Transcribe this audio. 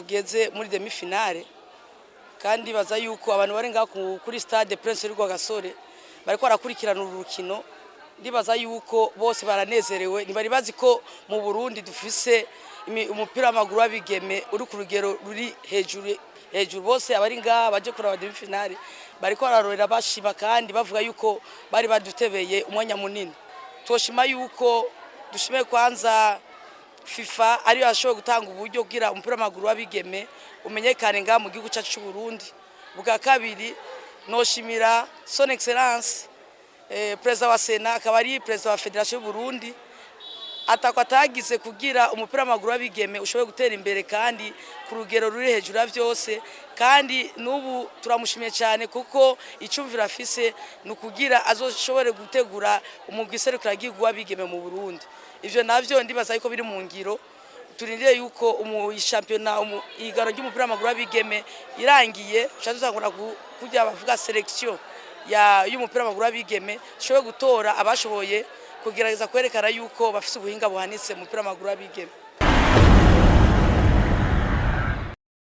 tugeze muri demi finale kandi baza yuko abantu bari ngaho kuri stade Prince Rwagasore bariko barakurikirana urukino ndibaza yuko bose baranezerewe ntibari bazi ko mu Burundi dufise umupira w'amaguru w'abigeme uri ku rugero ruri hejuru bose abari ngaha baje kuraba demi finale bariko bararorera bashima kandi bavuga yuko bari badutebeye umwanya munini toshima yuko dushime kwanza FIFA ari yashoboye gutanga uburyo kugira umupira w'amaguru w'abigeme umenyekane ngaha mu gihugu cyacu cy'u Burundi bwa kabiri noshimira son excellence president wa Sena akaba ari president wa Federation y'u Burundi atagize kugira umupira w'amaguru w'abigeme ushoboye gutera imbere kandi ku rugero ruri hejuru ya byose kandi n'ubu turamushimiye cyane kuko icumvira afise nukugira azoshobore gutegura umugwi serukira gihugu w'abigeme mu Burundi ivyo navyo ndibaza yuko biri mu ngiro turindire yuko championnat igaro ry'umupira w'amaguru w'abigeme irangiye cyazuzangura kujya bavuga selection y'umupira w'amaguru w'abigeme shoboye gutora abashoboye kugerageza kwerekana yuko bafite ubuhinga buhanitse mu mupira w'amaguru w'abigeme.